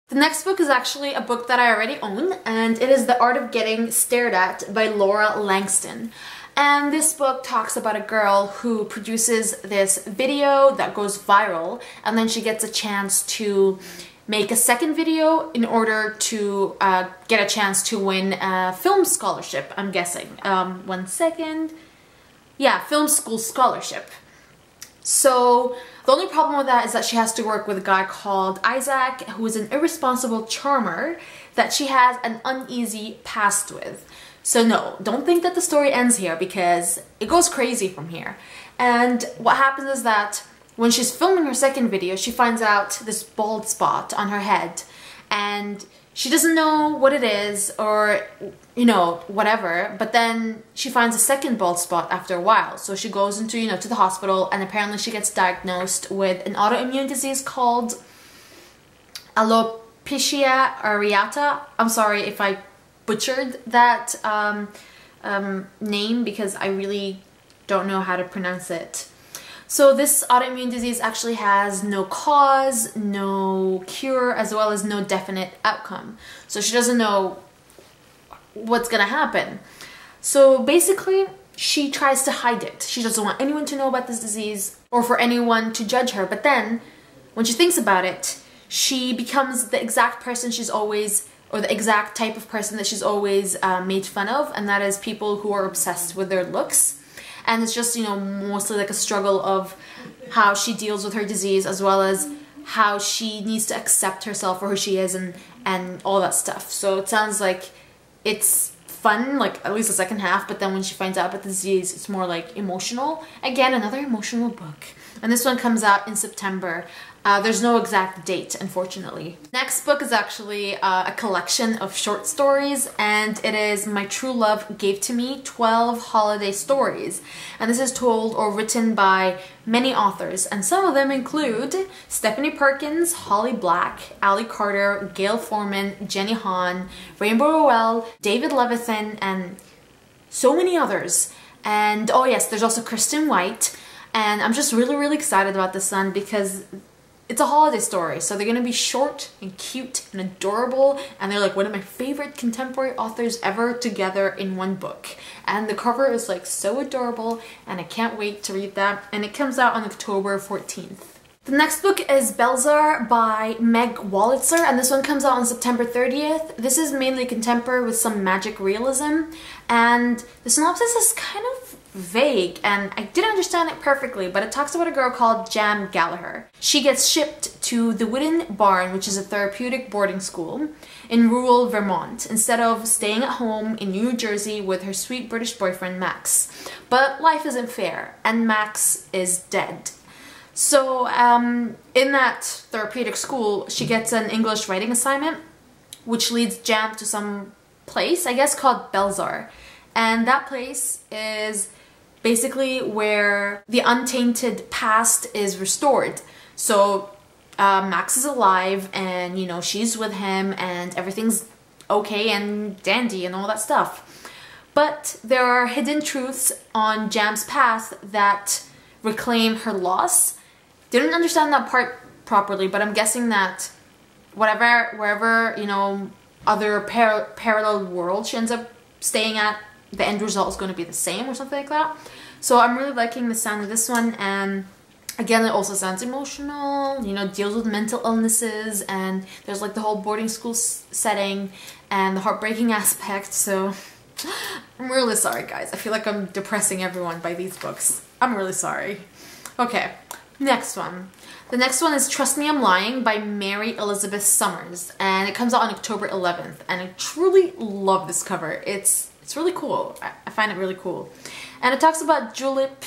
The next book is actually a book that I already own, and it is The Art of Getting Stared At by Laura Langston. And this book talks about a girl who produces this video that goes viral, and then she gets a chance to make a second video in order to get a chance to win a film scholarship, I'm guessing. One second. Yeah, film school scholarship. So the only problem with that is that she has to work with a guy called Isaac, who is an irresponsible charmer that she has an uneasy past with. So no, don't think that the story ends here, because it goes crazy from here. And what happens is that when she's filming her second video, she finds out this bald spot on her head, and she doesn't know what it is, or, you know, whatever, but then she finds a second bald spot after a while. So she goes into, to the hospital, and apparently she gets diagnosed with an autoimmune disease called alopecia areata. I'm sorry if I butchered that name, because I really don't know how to pronounce it. So this autoimmune disease actually has no cause, no cure, as well as no definite outcome. So she doesn't know what's gonna happen. So basically, she tries to hide it. She doesn't want anyone to know about this disease or for anyone to judge her. But then, when she thinks about it, she becomes the exact person she's always, or the exact type of person that she's always made fun of, and that is people who are obsessed with their looks. And it's just, mostly like a struggle of how she deals with her disease, as well as how she needs to accept herself for who she is, and all that stuff. So it sounds like it's fun, like at least the second half, but then when she finds out about the disease, it's more like emotional. Again, another emotional book. And this one comes out in September. There's no exact date, unfortunately. Next book is actually a collection of short stories, and it is My True Love Gave to Me 12 Holiday Stories. And this is told or written by many authors, and some of them include Stephanie Perkins, Holly Black, Ali Carter, Gail Forman, Jenny Han, Rainbow Rowell, David Levithan, and so many others. And oh yes, there's also Kristen White. And I'm just really excited about this one, because it's a holiday story, so they're gonna be short and cute and adorable, and they're like one of my favorite contemporary authors ever together in one book. And the cover is like so adorable, and I can't wait to read that. And it comes out on October 14th. The next book is Belzar by Meg Wolitzer, and this one comes out on September 30th. This is mainly contemporary with some magic realism, and the synopsis is kind of vague, and I didn't understand it perfectly, but it talks about a girl called Jam Gallagher. She gets shipped to the Wooden Barn, which is a therapeutic boarding school in rural Vermont, instead of staying at home in New Jersey with her sweet British boyfriend Max. But life isn't fair, and Max is dead. So in that therapeutic school, she gets an English writing assignment, which leads Jam to some place, I guess, called Belzar. And that place is basically where the untainted past is restored. So Max is alive, and she's with him, and everything's okay and dandy and all that stuff. But there are hidden truths on Jam's past that reclaim her loss. Didn't understand that part properly, but I'm guessing that wherever other parallel world she ends up staying at, the end result is going to be the same or something like that. So I'm really liking the sound of this one, and again, it also sounds emotional, deals with mental illnesses, and there's like the whole boarding school setting and the heartbreaking aspect. So I'm really sorry, guys. I feel like I'm depressing everyone by these books. I'm really sorry. Okay, next one. The next one is Trust Me I'm Lying by Mary Elizabeth Summers, and it comes out on October 11th, and I truly love this cover. It's really cool. I find it really cool. And it talks about Julep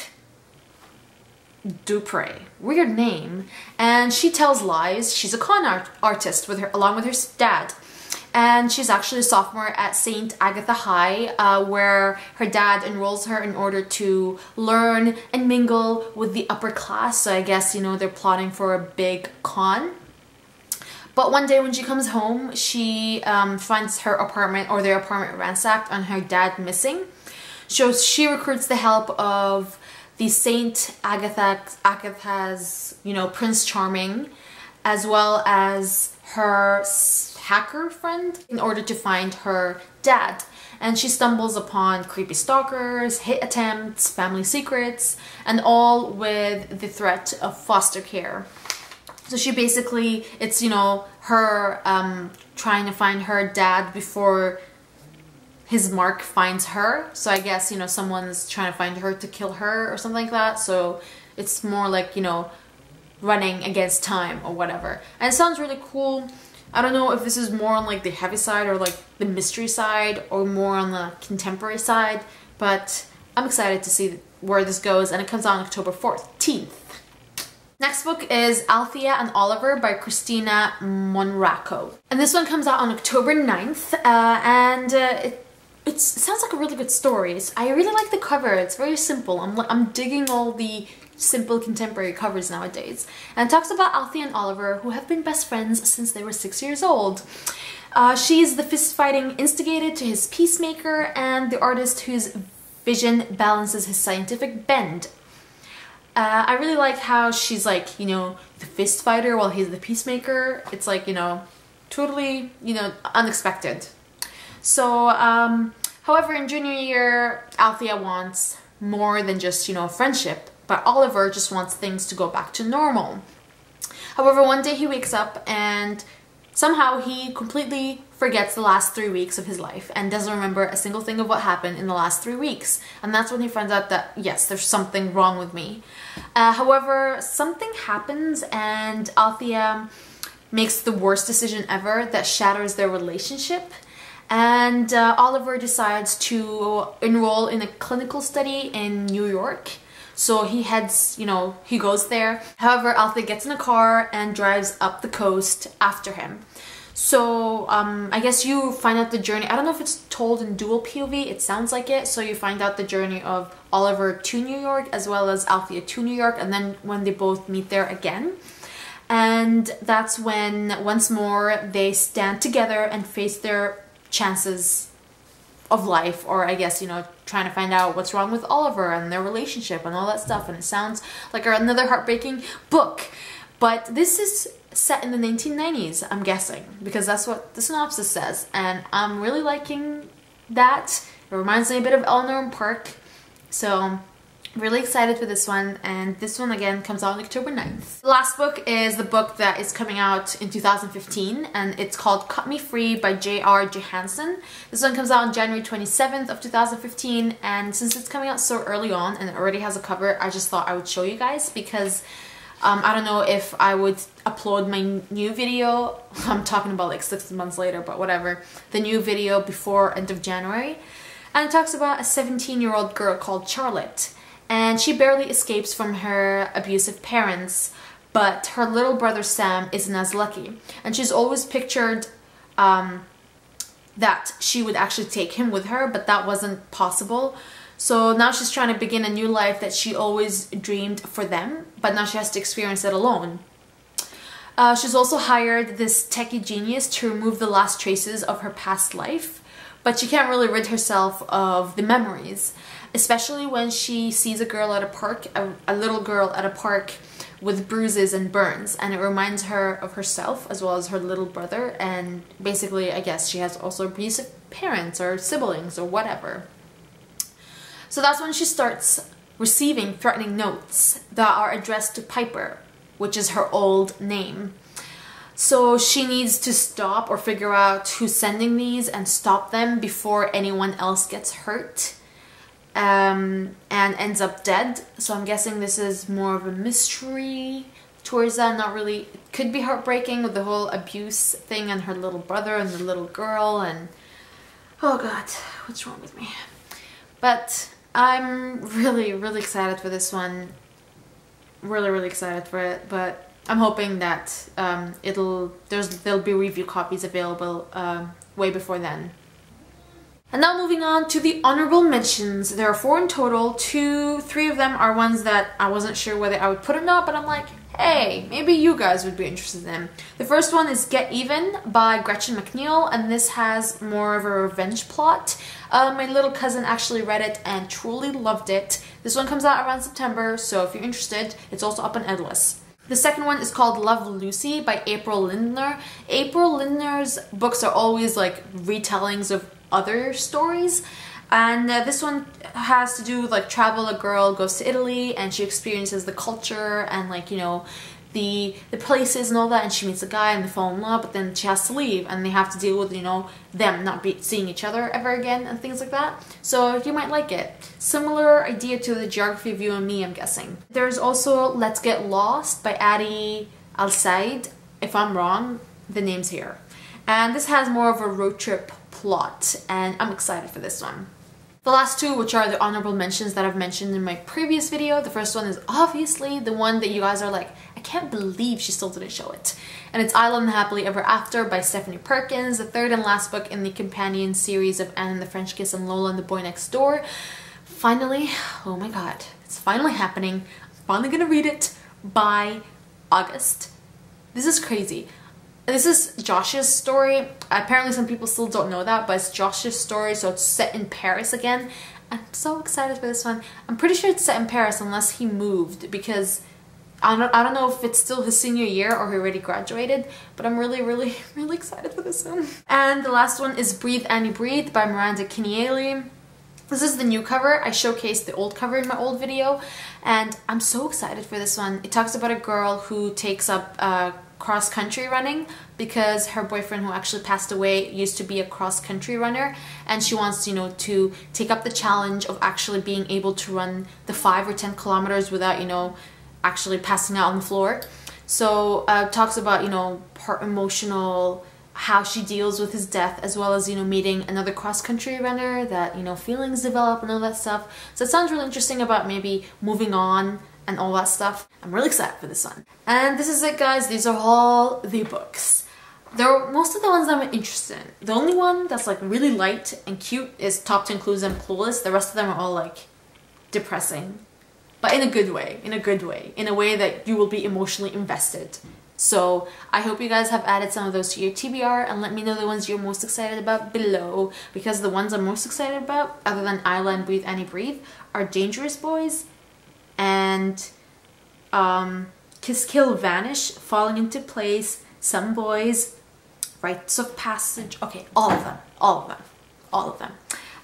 Dupre, weird name, and she tells lies. She's a con artist along with her dad, and she's actually a sophomore at St. Agatha High, where her dad enrolls her in order to learn and mingle with the upper class. So I guess they're plotting for a big con. But one day when she comes home, she finds her apartment, or their apartment, ransacked and her dad missing. So she recruits the help of the Saint Agatha's, Prince Charming, as well as her hacker friend in order to find her dad. And she stumbles upon creepy stalkers, hit attempts, family secrets, and all with the threat of foster care. So she basically, it's, you know, her trying to find her dad before his mark finds her. So I guess, you know, someone's trying to find her to kill her or something like that. So it's more like, you know, running against time or whatever. And it sounds really cool. I don't know if this is more on like the heavy side or like the mystery side or more on the contemporary side, but I'm excited to see where this goes, and it comes out on October 14th. Next book is Althea and Oliver by Christina Monraco. And this one comes out on October 9th, it sounds like a really good story. I really like the cover. It's very simple. I'm digging all the simple contemporary covers nowadays. And it talks about Althea and Oliver, who have been best friends since they were 6 years old. She's the fist-fighting instigator to his peacemaker and the artist whose vision balances his scientific bend. I really like how she's like, you know, the fist fighter while he's the peacemaker. It's like, you know, totally, you know, unexpected. So, however, in junior year, Althea wants more than just, you know, friendship, but Oliver just wants things to go back to normal. However, one day he wakes up and somehow he completely forgets the last 3 weeks of his life and doesn't remember a single thing of what happened in the last 3 weeks. And that's when he finds out that, yes, there's something wrong with me. However, something happens and Althea makes the worst decision ever that shatters their relationship. And Oliver decides to enroll in a clinical study in New York. So he heads, you know, he goes there. However, Althea gets in a car and drives up the coast after him. So I guess you find out the journey. I don't know if it's told in dual POV. It sounds like it. So you find out the journey of Oliver to New York as well as Althea to New York, and then when they both meet there again. And that's when once more they stand together and face their chances of life, or I guess, you know, trying to find out what's wrong with Oliver and their relationship and all that stuff. And it sounds like another heartbreaking book, but this is set in the 1990s, I'm guessing, because that's what the synopsis says, and I'm really liking that. It reminds me a bit of Eleanor and Park, so really excited for this one. And this one again comes out on October 9th. The last book is the book that is coming out in 2015, and it's called Cut Me Free by J.R. Johansson. This one comes out on January 27th of 2015, and since it's coming out so early on and it already has a cover, I just thought I would show you guys because I don't know if I would upload my new video. I'm talking about like 6 months later, but whatever. The new video before end of January. And it talks about a 17-year-old girl called Charlotte. And she barely escapes from her abusive parents, but her little brother Sam isn't as lucky. And she's always pictured that she would actually take him with her, but that wasn't possible. So now she's trying to begin a new life that she always dreamed for them, but now she has to experience it alone. She's also hired this techie genius to remove the last traces of her past life, but she can't really rid herself of the memories, especially when she sees a girl at a park, a little girl at a park with bruises and burns, and it reminds her of herself as well as her little brother. And basically, I guess she has also abusive parents or siblings or whatever. So that's when she starts receiving threatening notes that are addressed to Piper, which is her old name. So she needs to stop or figure out who's sending these and stop them before anyone else gets hurt and ends up dead. So I'm guessing this is more of a mystery towards that. Not really. It could be heartbreaking with the whole abuse thing and her little brother and the little girl, and oh god, what's wrong with me? But I'm really, really excited for this one. Really, really excited for it. But I'm hoping that there'll be review copies available way before then. And now moving on to the honorable mentions. There are 4 in total. 3 of them are ones that I wasn't sure whether I would put or not, but I'm like, hey, maybe you guys would be interested in. The first one is Get Even by Gretchen McNeil, and this has more of a revenge plot. My little cousin actually read it and truly loved it. This one comes out around September, so if you're interested, it's also up on Endless. The second one is called Love Lucy by April Lindner. April Lindner's books are always like retellings of other stories. And this one has to do with like travel. A girl goes to Italy and she experiences the culture and like, you know, the places and all that, and she meets a guy and they fall in love, but then she has to leave and they have to deal with, you know, them not seeing each other ever again and things like that. So you might like it. Similar idea to The Geography of You and Me, I'm guessing. There's also Let's Get Lost by Adi Al-Said. If I'm wrong, the name's here. And this has more of a road trip plot and I'm excited for this one. The last two, which are the honorable mentions that I've mentioned in my previous video. The first one is obviously the one that you guys are like, I can't believe she still didn't show it. And it's I Love Happily Ever After by Stephanie Perkins, the third and last book in the companion series of Anne and the French Kiss and Lola and the Boy Next Door. Finally, oh my god, it's finally happening. I'm finally gonna read it by August. This is crazy. This is Josh's story. Apparently some people still don't know that, but it's Josh's story, so it's set in Paris again. I'm so excited for this one. I'm pretty sure it's set in Paris unless he moved, because I don't know if it's still his senior year or he already graduated, but I'm really excited for this one. And the last one is Breathe Annie Breathe by Miranda Keneally. This is the new cover. I showcased the old cover in my old video, and I'm so excited for this one. It talks about a girl who takes up cross-country running because her boyfriend, who actually passed away, used to be a cross-country runner, and she wants, you know, to take up the challenge of actually being able to run the 5 or 10 kilometers without, you know, actually passing out on the floor. So talks about, you know, her emotional, how she deals with his death, as well as, you know, meeting another cross-country runner, that, you know, feelings develop and all that stuff. So it sounds really interesting about maybe moving on and all that stuff. I'm really excited for this one. And this is it, guys. These are all the books. They're most of the ones I'm interested in. The only one that's like really light and cute is Top 10 Clues and Clueless. The rest of them are all like depressing, but in a good way, in a way that you will be emotionally invested. So I hope you guys have added some of those to your TBR, and let me know the ones you're most excited about below, because the ones I'm most excited about, other than Isla and Breathe Annie Breathe, are Dangerous Boys and Kiss Kill Vanish, Falling Into Place, Some Boys, Rites of Passage. Okay, all of them.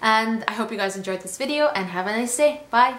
And I hope you guys enjoyed this video and have a nice day. Bye!